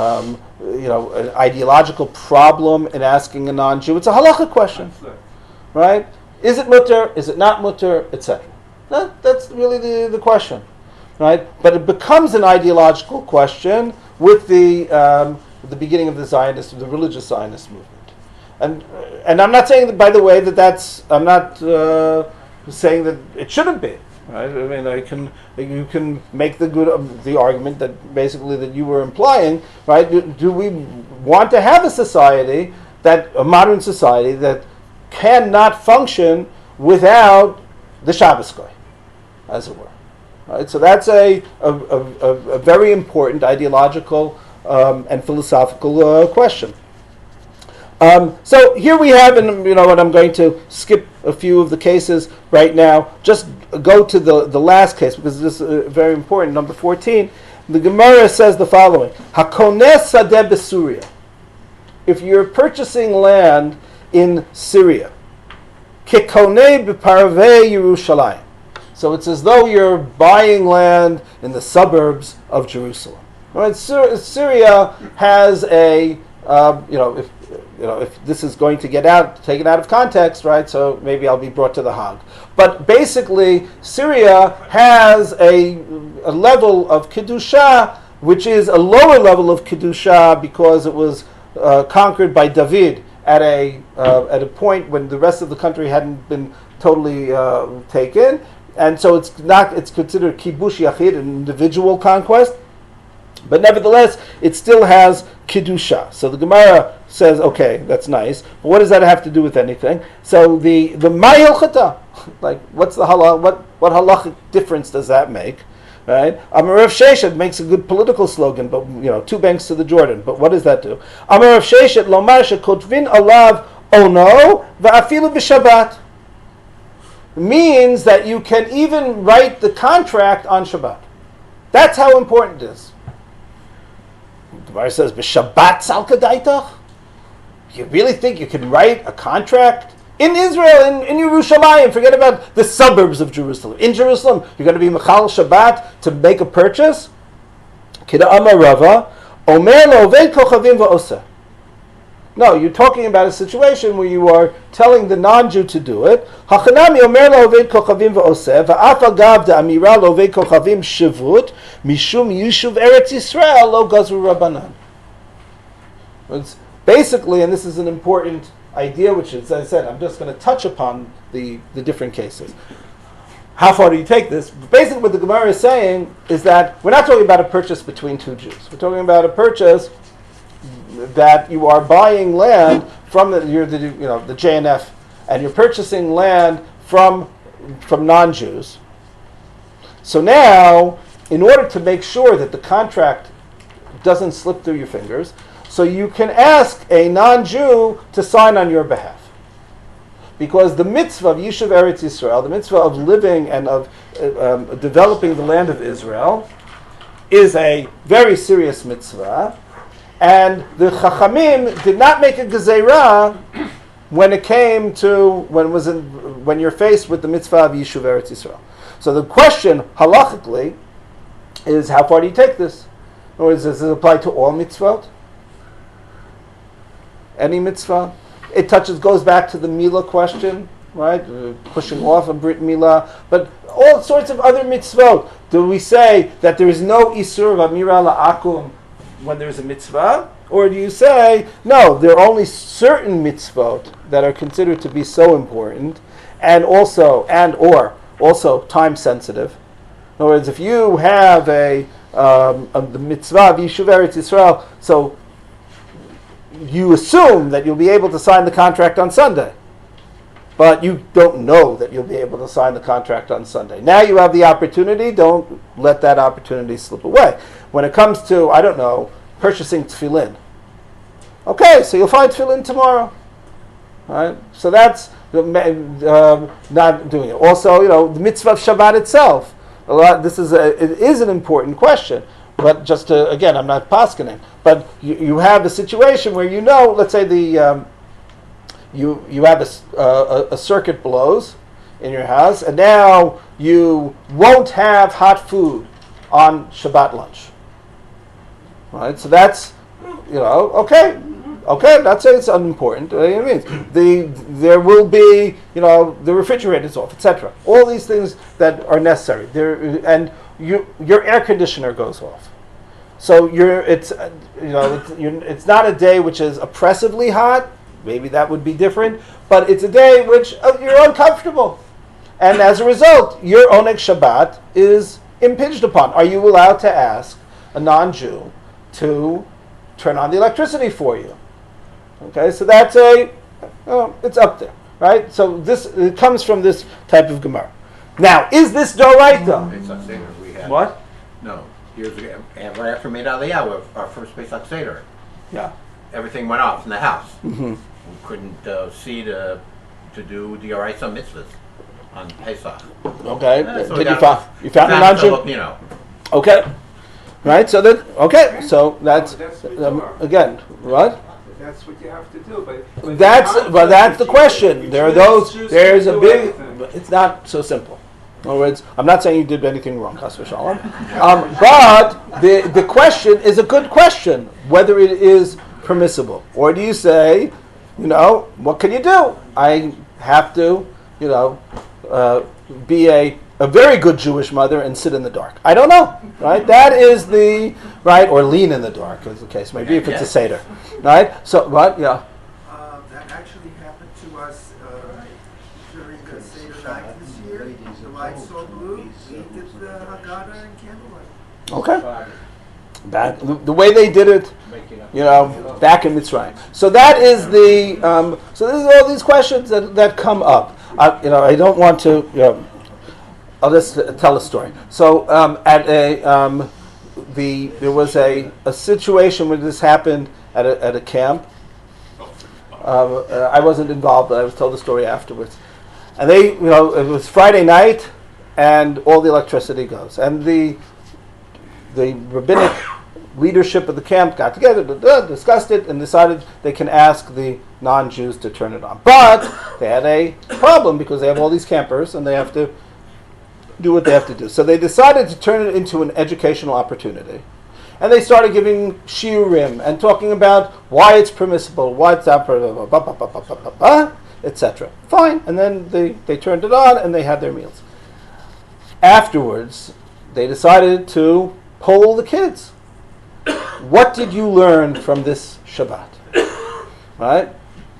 an ideological problem in asking a non-Jew. It's a halachic question, right? Is it mutter? Is it not mutter? Etc. That's really the question, right? But it becomes an ideological question with the beginning of the religious Zionist movement. And I'm not saying that, by the way, I'm not saying that it shouldn't be. Right? I mean, you can make the argument that basically that you were implying, right? Do we want to have a modern society that cannot function without the Shabbos Goy, as it were? Right? So that's a very important ideological and philosophical question. So here we have, and I'm going to skip a few of the cases right now. Just go to the last case because this is very important. Number 14, the Gemara says the following: Hakoneh sadeh b'Suria. If you're purchasing land in Syria, kekoneh b'parvei Yerushalayim. So it's as though you're buying land in the suburbs of Jerusalem. Right? Syria has if this is going to taken out of context, right? So maybe I'll be brought to the Hague. But basically, Syria has a level of kedusha, which is a lower level of kedusha because it was conquered by David at a point when the rest of the country hadn't been totally taken, and so it's considered kibush yachid, an individual conquest. But nevertheless, it still has kedusha. So the Gemara says, okay, that's nice. But what does that have to do with anything? So the ma'il chata, like what's the halach? What halachic difference does that make? Right? Amir Sheshet makes a good political slogan, but two banks to the Jordan. But what does that do? Amir Sheshet lomar shekotvin alav ono va'afilu b'Shabbat means that you can even write the contract on Shabbat. That's how important it is. The Gemara says, "B'Shabbat salkadaitach." You really think you can write a contract in Israel, in Yerushalayim? Forget about the suburbs of Jerusalem. In Jerusalem, you're going to be mechal Shabbat to make a purchase. Kida Amar Rava, Omer lo'oved kochavim va'oseh. No, you're talking about a situation where you are telling the non-Jew to do it. Hachanami Omer lo'oved kochavim va'oseh va'af agav da Amira lo'oved kochavim shivut mishum yishuv Eretz Yisrael lo gazru rabbanan. It's basically, and this is an important idea, which, as I said, I'm just going to touch upon the different cases. How far do you take this? Basically, what the Gemara is saying is that we're not talking about a purchase between two Jews. We're talking about a purchase that you are buying land from the JNF, and you're purchasing land from non-Jews. So now, in order to make sure that the contract doesn't slip through your fingers, so you can ask a non-Jew to sign on your behalf. Because the mitzvah of Yishuv Eretz Yisrael, the mitzvah of living and of developing the land of Israel, is a very serious mitzvah. And the Chachamim did not make a gezerah when it came to when you're faced with the mitzvah of Yishuv Eretz Yisrael. So the question halachically is, how far do you take this? In other words, does it apply to all mitzvot? Any mitzvah? It goes back to the Milah question, right? Pushing off a Brit Milah, but all sorts of other mitzvot. Do we say that there is no Isur of Amira la'akum when there's a mitzvah? Or do you say, no, there are only certain mitzvot that are considered to be so important and also time sensitive? In other words, if you have the mitzvah of Yishuv Eretz Yisrael, so you assume that you'll be able to sign the contract on Sunday, but you don't know that you'll be able to sign the contract on Sunday. Now you have the opportunity. Don't let that opportunity slip away. When it comes to, purchasing tefillin, okay, so you'll find tefillin tomorrow, right? So that's not doing it. Also, the mitzvah of Shabbat itself. It is an important question. But just to, again, I'm not paskening, but you have a situation where let's say you have a circuit blows in your house, and now you won't have hot food on Shabbat lunch. right? So that's, okay. Okay, not saying it's unimportant. It means there will be, the refrigerator's off, etc. All these things that are necessary. And your air conditioner goes off. So it's not a day which is oppressively hot. Maybe that would be different, but it's a day which you're uncomfortable, and as a result, your oneg Shabbat is impinged upon. Are you allowed to ask a non-Jew to turn on the electricity for you? Okay, so that's it's up there, right? So it comes from this type of Gemara. Now, is this Doraita? Pesach Seder we had. What? No, years ago, and right after Mid Aliyah, our first Pesach Seder, Yeah. everything went off in the house. Mm-hmm. We couldn't see to do the Oraisa mitzvahs on Pesach. Okay. So Did that you found a was non-Jew? Filipino. Okay. Right. So so that's That's bizarre. again what. That's what you have to do. But That's the question. There are those. Jews There's can't a do big. anything. It's not so simple. In other words, I'm not saying you did anything wrong, Chas v'shalom. But the question is a good question, whether it is permissible, or do you say, what can you do? I have to, be a very good Jewish mother and sit in the dark. I don't know, right? That is or lean in the dark, as the case may be, if it's a Seder, right? So, what? Yeah. That actually happened to us during the Seder night this year. The lights saw blue. We did the Haggadah and candlelight. Okay. Back the way they did it, back in Mitzrayim. So that is so there's all these questions that come up. I don't want to. I'll just tell a story. So there was a situation where this happened at a camp. I wasn't involved, but I was told the story afterwards. And it was Friday night, and all the electricity goes, and the rabbinic leadership of the camp got together, discussed it, and decided they can ask the non-Jews to turn it on. But they had a problem because they have all these campers, and they have to do what they have to do. So they decided to turn it into an educational opportunity. And they started giving shiurim and talking about why it's permissible, why it's not permissible, etc. Fine. And then they turned it on and they had their meals. Afterwards, they decided to poll the kids. What did you learn from this Shabbat? Right?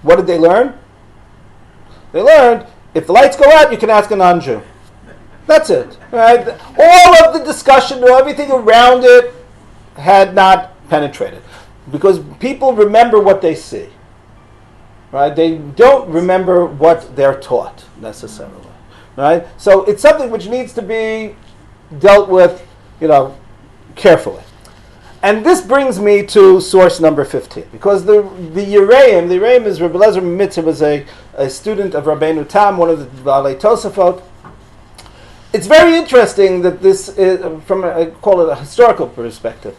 What did they learn? They learned if the lights go out, you can ask a non-Jew. That's it. Right? All of the discussion, everything around it had not penetrated. Because people remember what they see. Right? They don't remember what they're taught, necessarily. Right? So it's something which needs to be dealt with, carefully. And this brings me to source number 15. Because the Yereim is Rabbi Lezer Mitzvah, was a student of Rabbeinu Tam, one of the Baalei Tosafot. It's very interesting that this is, I call it a historical perspective.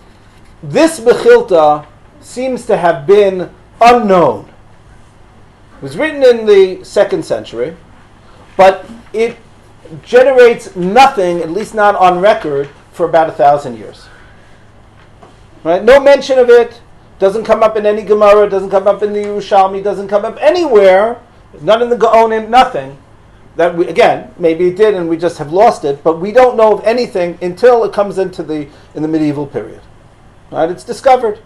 This Mechilta seems to have been unknown. It was written in the 2nd century, but it generates nothing, at least not on record, for about 1,000 years. Right? No mention of it, doesn't come up in any Gemara, doesn't come up in the Yerushalmi, doesn't come up anywhere, not in the Gaonim, nothing. That maybe it did and we just have lost it, but we don't know of anything until it comes in the medieval period. Right? It's discovered.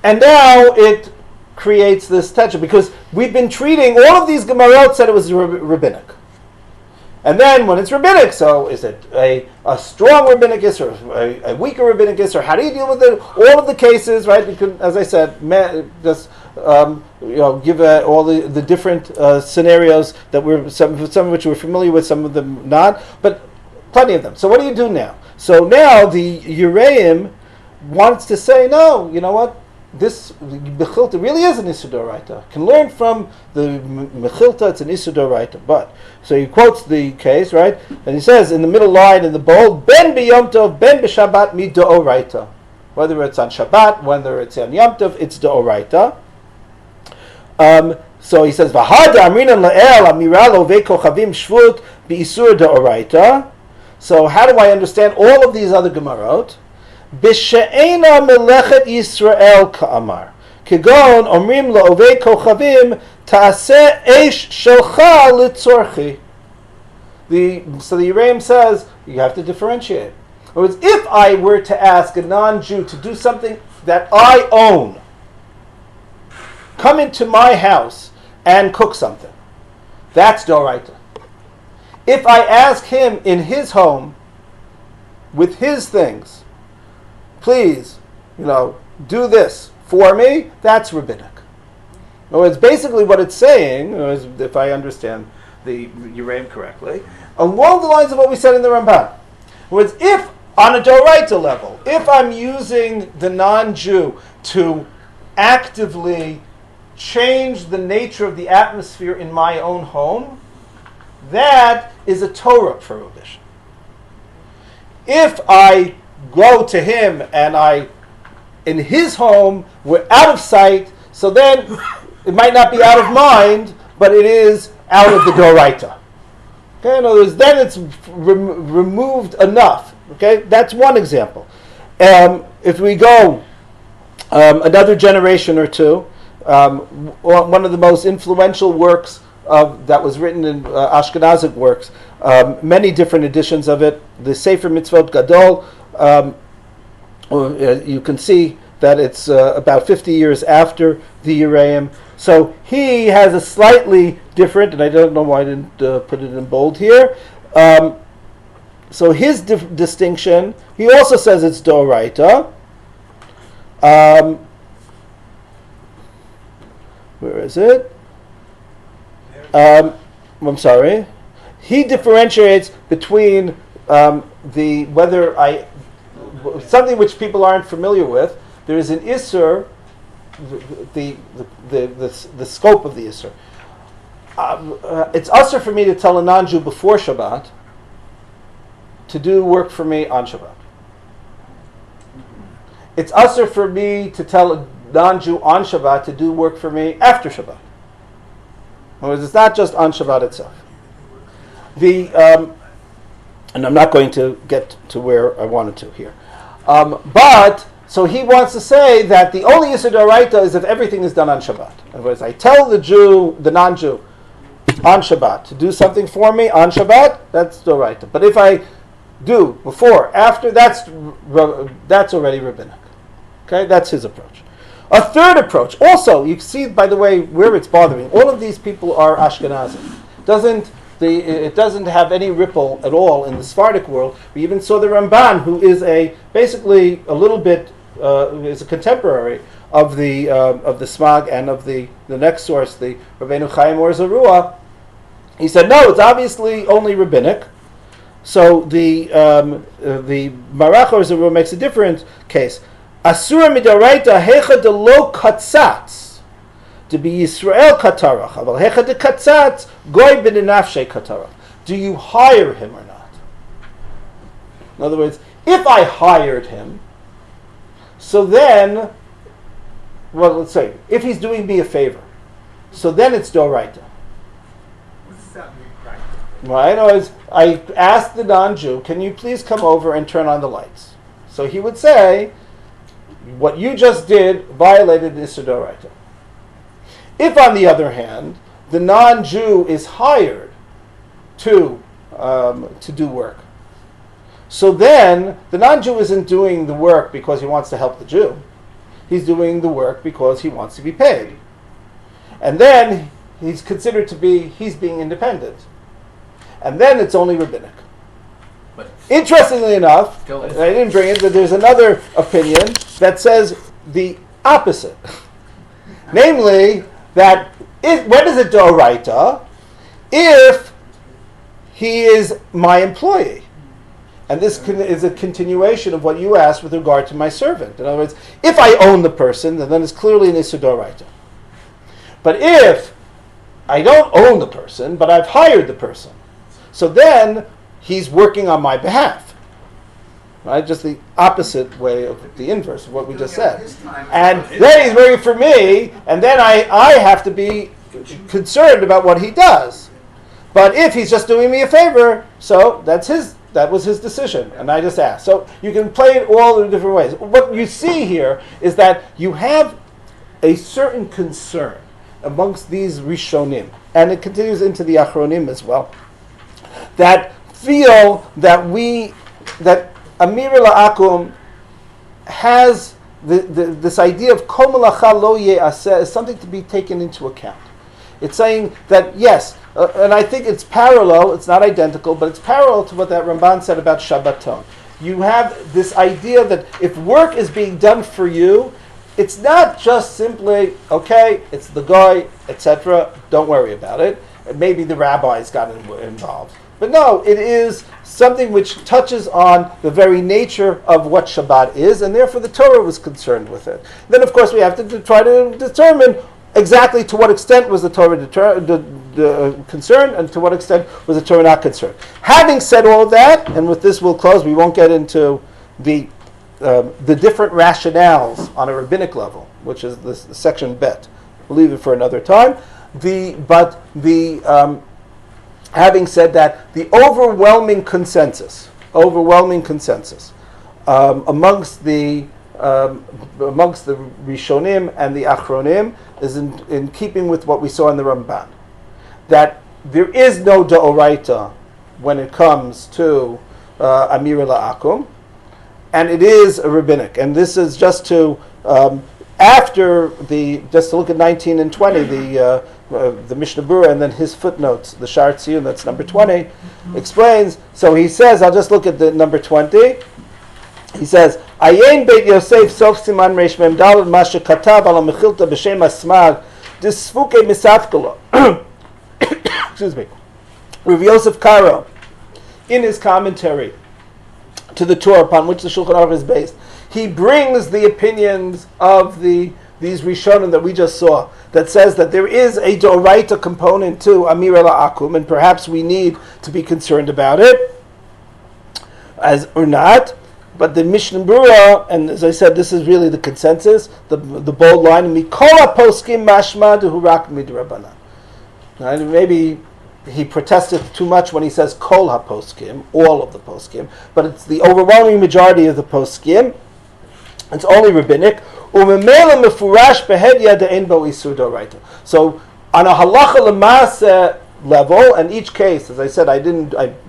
And now it creates this tension, because we've been treating all of these Gemarot said it was rabbinic. And then when it's rabbinic, so is it a strong rabbinicus or a weaker rabbinicus, or how do you deal with it? All of the cases, right? You can, as I said, just give all the different scenarios that some of which we're familiar with, some of them not, but plenty of them. So what do you do now? So now the Yereim wants to say, no, you know what? This Mechilta really is an Issur D'Oraita. Can learn from the Mechilta, it's an Issur D'Oraita. But, so he quotes the case, right? And he says in the middle line in the bold, Ben b'Yom Tov, Ben b'Shabbat mi D'Oraita. Whether it's on Shabbat, whether it's on Yom Tov, it's D'Oraita. So he says, V'hada amrinan la'el Amira lovei kochavim shvut b'Issur D'Oraita. So how do I understand all of these other Gemarot? B'she'ena melechet Yisrael ka'amar. Kegon omrim la'ovei kochavim ta'aseh eish shelcha litzorchi. So the Yereim says, you have to differentiate. In other words, if I were to ask a non-Jew to do something that I own, come into my house and cook something, that's Doraita. If I ask him in his home, with his things, please, do this for me, that's rabbinic. In other words, basically what it's saying, if I understand the Yereim correctly, along the lines of what we said in the Ramban, was if on a Doraita level, if I'm using the non-Jew to actively change the nature of the atmosphere in my own home, that is a Torah prohibition. If I go to him and in his home, we're out of sight, so then it might not be out of mind, but it is out of the Doraita. Okay, in other words, then it's removed enough. Okay, that's one example. If we go another generation or two, one of the most influential works that was written in Ashkenazic works, many different editions of it, the Sefer Mitzvot Gadol, you can see that it's about 50 years after the Yereim. So he has a slightly different, and I don't know why I didn't put it in bold here. So his distinction, he also says it's Doraita. Where is it? I'm sorry. He differentiates between something which people aren't familiar with. There is an Isser, the scope of the Isser. It's usher for me to tell a non-Jew before Shabbat to do work for me on Shabbat. It's usher for me to tell a non-Jew on Shabbat to do work for me after Shabbat. In other words, it's not just on Shabbat itself. And I'm not going to get to where I wanted to here. So he wants to say that the only Yisur D'Oraita is if everything is done on Shabbat. In other words, I tell the non-Jew, on Shabbat to do something for me on Shabbat, that's D'Oraita. But if I do before, after, that's already rabbinic. Okay, that's his approach. A third approach, also, you see, by the way, where it's bothering. All of these people are Ashkenazi. It doesn't have any ripple at all in the Sephardic world. We even saw the Ramban, who is basically a little bit is a contemporary of the Smag and of the next source, the Rabbeinu Chaim Or Zarua. He said, no, it's obviously only rabbinic. So the Marach Or Zarua makes a different case. Asura midaraita hecha de lo katzatz to be Yisrael katarach, aval hecha de katzatz goy b'nenafshe katarach. Do you hire him or not? In other words, if I hired him, so then, well, let's say if he's doing me a favor, so then it's doraita. What does that mean, right? Right? In other words, I asked the non-Jew, can you please come over and turn on the lights? So he would say, what you just did violated Issur D'Oraita. If, on the other hand, the non-Jew is hired to do work, so then the non-Jew isn't doing the work because he wants to help the Jew. He's doing the work because he wants to be paid. And then he's considered to be, he's being independent. And then it's only rabbinic. But Interestingly enough, I didn't bring it, but there's another opinion that says the opposite. Namely, that when is it D'Oraita? If he is my employee. And this is a continuation of what you asked with regard to my servant. In other words, if I own the person, then it's clearly an Issur D'Oraita. But if I don't own the person, but I've hired the person, so then he's working on my behalf. Right? Just the opposite way of the inverse of what we just said. And then he's working for me, and then I have to be concerned about what he does. But if he's just doing me a favor, so that's that was his decision, and I just asked. So you can play it all in different ways. What you see here is that you have a certain concern amongst these Rishonim, and it continues into the Achronim as well, that feel that Amira La'akum has this idea of Kol Malacha Lo Ye'aseh is something to be taken into account. It's saying that, yes, and I think it's parallel, it's not identical, but it's parallel to what that Ramban said about Shabbaton. You have this idea that if work is being done for you, it's not just simply, okay, it's the guy, etc., don't worry about it. Maybe the rabbis got involved. But no, it is something which touches on the very nature of what Shabbat is, and therefore the Torah was concerned with it. Then, of course, we have to try to determine exactly to what extent was the Torah concerned, and to what extent was the Torah not concerned. Having said all of that, and with this we'll close, we won't get into the different rationales on a rabbinic level, which is the section bet. We'll leave it for another time. Having said that, the overwhelming consensus amongst the Rishonim and the Achronim is in keeping with what we saw in the Ramban, that there is no D'oraita when it comes to Amira La'akum, and it is a rabbinic. And this is just to just to look at 19 and 20, the Mishnah Berurah, and then his footnotes, the Shar Tziyun, that's number 20, explains. So he says, I'll just look at the number 20. He says, Ayin Beit Yosef Sof Siman Reish Mem Daled Masha Katav Ala Mechilta B'Shem Asmag Disfuke Misafkala. Excuse me. Rav Yosef Karo, in his commentary to the Torah upon which the Shulchan Aruch is based, he brings the opinions of these Rishonim that we just saw, that says that there is a Doraita component to Amira La'akum, and perhaps we need to be concerned about it, or not. But the Mishnah Berurah, and as I said, this is really the consensus, the bold line, Mikola poskim mashma dehurak midrabanan. Maybe he protested too much when he says kol ha-poskim, all of the poskim, but it's the overwhelming majority of the poskim. It's only rabbinic. So on a halacha l'maaseh level, and each case, as I said, I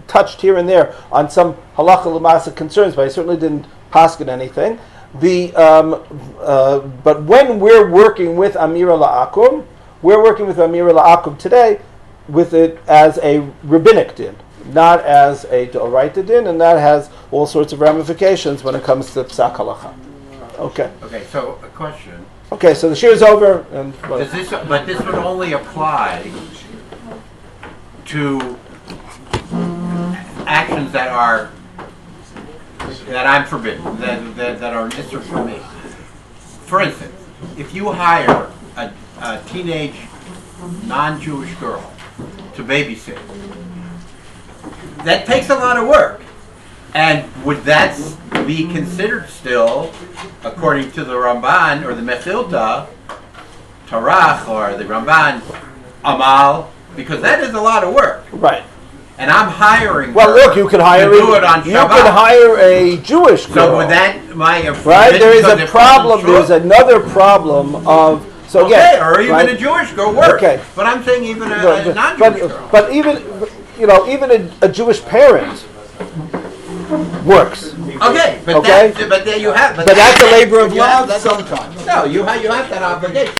touched here and there on some halacha l'maaseh concerns, but I certainly didn't paskin anything. But when we're working with Amira La'akum, today with it as a rabbinic din, not as a d'oraita din, and that has all sorts of ramifications when it comes to psak halacha. Okay. Okay, so a question. Okay, so the shir is over, and But this would only apply to actions that I'm forbidden, that are nisr for me. For instance, if you hire a teenage non-Jewish girl to babysit, that takes a lot of work. And would that be considered still, according to the Ramban or the Mechilta, Tarach or the Ramban, Amal? Because that is a lot of work. right. And I'm hiring Well, her look, you could hire to do it on Shabbat. You could hire a Jewish girl. So would that right? There is a problem. There's another problem of or even right? a Jewish girl works. Okay. But I'm saying even a non-Jewish girl. But even a Jewish parent works. Okay, but Okay. but there you have. But that's a labor of you have love that- sometimes. No, you have that obligation.